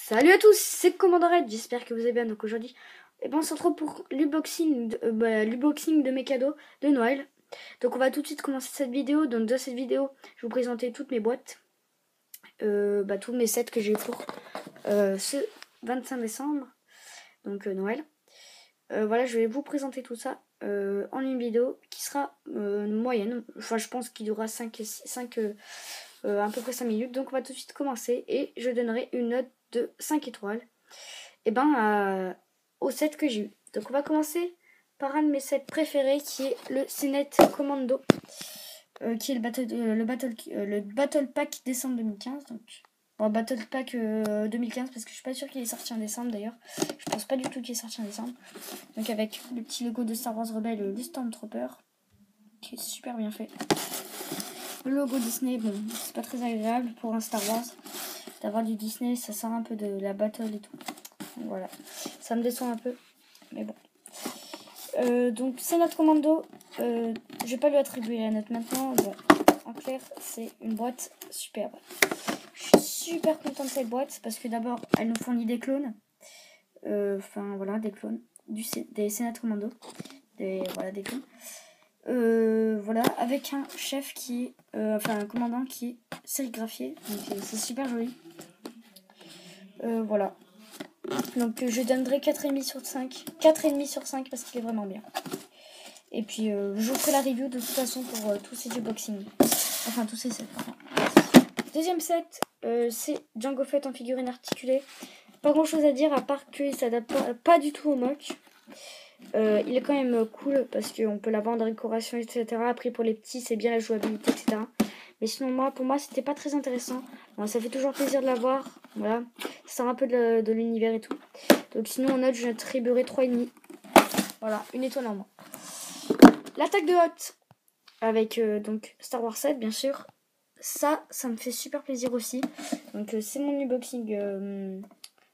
Salut à tous, c'est Commanderette, j'espère que vous allez bien. Donc aujourd'hui, on se retrouve pour l'unboxing de mes cadeaux de Noël. Donc on va tout de suite commencer cette vidéo. Donc dans cette vidéo, je vais vous présenter toutes mes boîtes, tous mes sets que j'ai pour ce 25 décembre, donc Noël. Voilà, je vais vous présenter tout ça en une vidéo qui sera moyenne. Enfin, je pense qu'il durera à peu près 5 minutes. Donc on va tout de suite commencer et je donnerai une note de 5 étoiles au set que j'ai eu. Donc on va commencer par un de mes sets préférés qui est le CNET Commando, qui est le Battle Pack décembre 2015. Donc Battle Pack 2015 parce que je suis pas sûre qu'il est sorti en décembre d'ailleurs. Je pense pas du tout qu'il est sorti en décembre. Donc avec le petit logo de Star Wars Rebelle, le Stormtrooper, qui est super bien fait. Le logo Disney, bon, c'est pas très agréable pour un Star Wars d'avoir du Disney, ça sort un peu de la battle et tout. Donc, voilà, ça me déçoit un peu, mais bon. Donc c'est notre commando. Je vais pas lui attribuer la note maintenant. Bon, en clair, c'est une boîte superbe. Je suis super contente de cette boîte parce que d'abord, elle nous fournit des clones. Voilà, des clones des Senat Commando. Des clones. Voilà, avec un chef qui est, un commandant qui est sérigraphié, donc c'est super joli. Voilà, donc je donnerai 4,5 sur 5, 4,5 sur 5 parce qu'il est vraiment bien. Et puis je vous ferai la review de toute façon pour tous ces unboxings, enfin tous ces sets. Deuxième set, c'est Jango Fett en figurine articulée. Pas grand chose à dire à part qu'il s'adapte pas du tout au mock. Il est quand même cool parce qu'on peut l'avoir en décoration, etc. Après pour les petits c'est bien la jouabilité, etc. Mais sinon pour moi c'était pas très intéressant. Bon, ça fait toujours plaisir de l'avoir. Voilà, ça sort un peu de l'univers et tout. Donc sinon en note je attribuerai 3,5. Voilà, une étoile en moins. L'attaque de Hoth avec donc Star Wars 7 bien sûr. Ça me fait super plaisir aussi. Donc c'est mon unboxing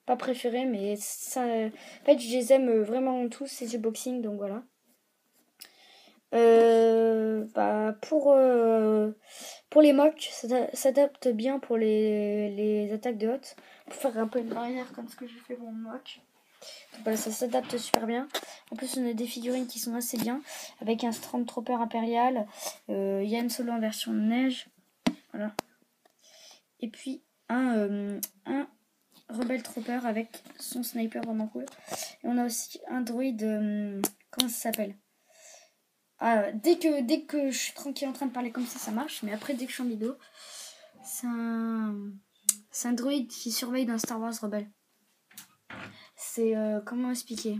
pas préféré, mais ça, en fait, je les aime vraiment tous ces unboxings, donc voilà. Pour les mocks, ça s'adapte bien pour les attaques de Hoth. Pour faire un peu une barrière comme ce que j'ai fait pour mon mock. Donc, voilà, ça s'adapte super bien. En plus, on a des figurines qui sont assez bien, avec un Stormtrooper impérial, Yann Solo en version neige, voilà. Et puis un Rebel Trooper avec son sniper vraiment cool. Et on a aussi un droïde, comment ça s'appelle? Dès que je suis tranquille en train de parler comme ça marche. Mais après, dès que je suis en vidéo, c'est un droïde qui surveille dans Star Wars Rebelle. C'est, comment expliquer?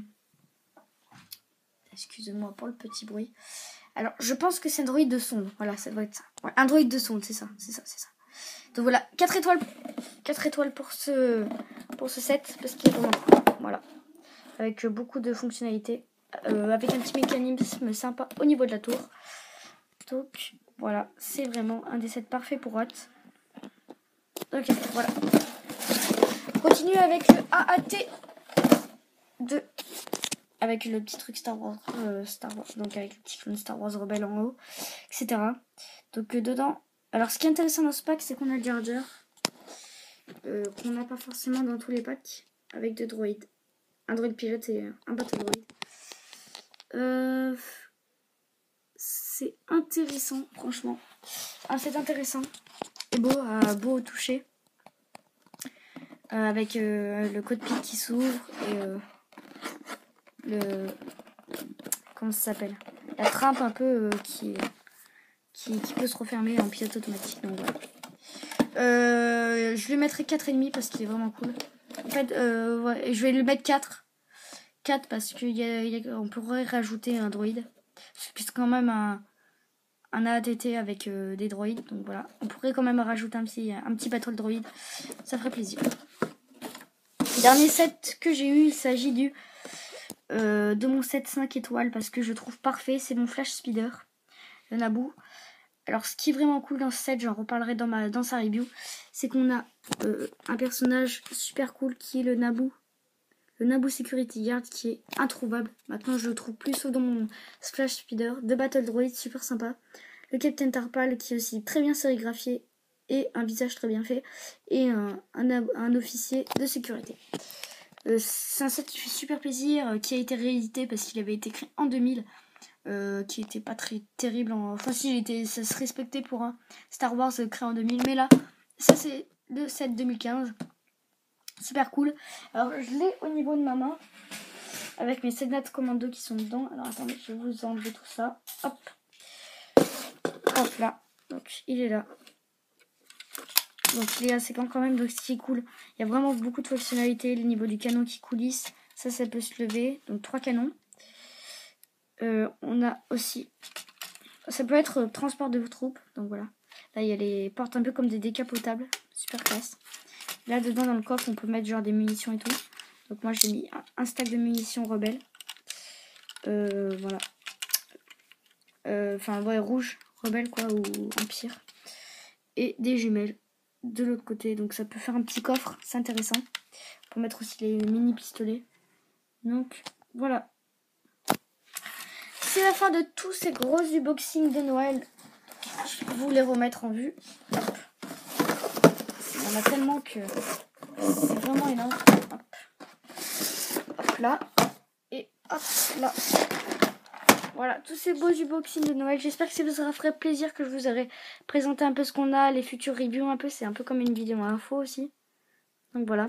Excusez-moi pour le petit bruit. Alors, je pense que c'est un droïde de sonde. Voilà, ça doit être ça. Ouais, un droïde de sonde, c'est ça. Donc voilà, 4 étoiles pour ce set, parce qu'il est vraiment cool. Voilà. Avec beaucoup de fonctionnalités. Avec un petit mécanisme sympa au niveau de la tour. Donc voilà, c'est vraiment un des sets parfaits pour Hoth. Ok, voilà. On continue avec le AAT2. Avec le petit truc Star Wars, donc avec le petit clone Star Wars Rebelle en haut, etc. Donc dedans, alors ce qui est intéressant dans ce pack, c'est qu'on a le Jar Jar, qu'on n'a pas forcément dans tous les packs, avec deux droïdes. Un droïde pilote et un bateau droïde. C'est intéressant, franchement. C'est intéressant et beau au toucher. Avec le cockpit qui s'ouvre et comment ça s'appelle, la trappe un peu qui peut se refermer en pilote automatique. Donc voilà. Je lui mettrai 4,5 parce qu'il est vraiment cool. En fait, je vais lui mettre 4 parce qu'on pourrait rajouter un droïde. C'est quand même un AATT avec des droïdes. Donc voilà, on pourrait quand même rajouter un petit battle droïde. Ça ferait plaisir. Dernier set que j'ai eu, il s'agit de mon set 5 étoiles parce que je trouve parfait, c'est mon Flash Speeder, le Naboo. Alors ce qui est vraiment cool dans ce set, j'en reparlerai dans sa review, c'est qu'on a un personnage super cool qui est le Naboo Security Guard, qui est introuvable. Maintenant je le trouve plus haut dans mon Flash Speeder, de Battle Droid super sympa. Le Captain Tarpal qui est aussi très bien sérigraphié et un visage très bien fait et un officier de sécurité. C'est un set qui fait super plaisir, qui a été réédité parce qu'il avait été créé en 2000, qui était pas très terrible. Enfin si, ça se respectait pour un Star Wars créé en 2000, mais là, ça c'est le set 2015. Super cool. Alors je l'ai au niveau de ma main, avec mes Senat Commando qui sont dedans. Alors attendez, je vais vous enlever tout ça. Hop. Hop là. Donc il est là. Donc il est assez grand quand même, donc ce qui est cool, il y a vraiment beaucoup de fonctionnalités. Le niveau du canon qui coulisse, ça peut se lever, donc 3 canons. On a aussi, ça peut être transport de vos troupes, donc voilà. Là il y a les portes un peu comme des décapotables, super classe. Là dedans dans le coffre on peut mettre genre des munitions et tout. Donc moi j'ai mis un stack de munitions rebelles. Voilà. Enfin ouais, rouge, rebelle quoi, ou empire. Et des jumelles de l'autre côté, donc ça peut faire un petit coffre, c'est intéressant, pour mettre aussi les mini pistolets. Donc voilà, c'est la fin de tous ces gros unboxings de Noël. Je vais vous les remettre en vue. Hop. Il y en a tellement que c'est vraiment énorme. Hop. Hop là et hop là. Voilà, tous ces beaux unboxings de Noël. J'espère que ça vous aura fait plaisir, que je vous aurai présenté un peu ce qu'on a, les futures reviews un peu. C'est un peu comme une vidéo info aussi. Donc voilà,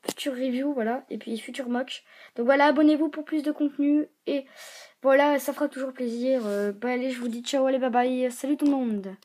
future review, voilà, et puis future mock. Donc voilà, abonnez-vous pour plus de contenu. Et voilà, ça fera toujours plaisir. Bah allez, je vous dis ciao, allez, bye bye. Salut tout le monde.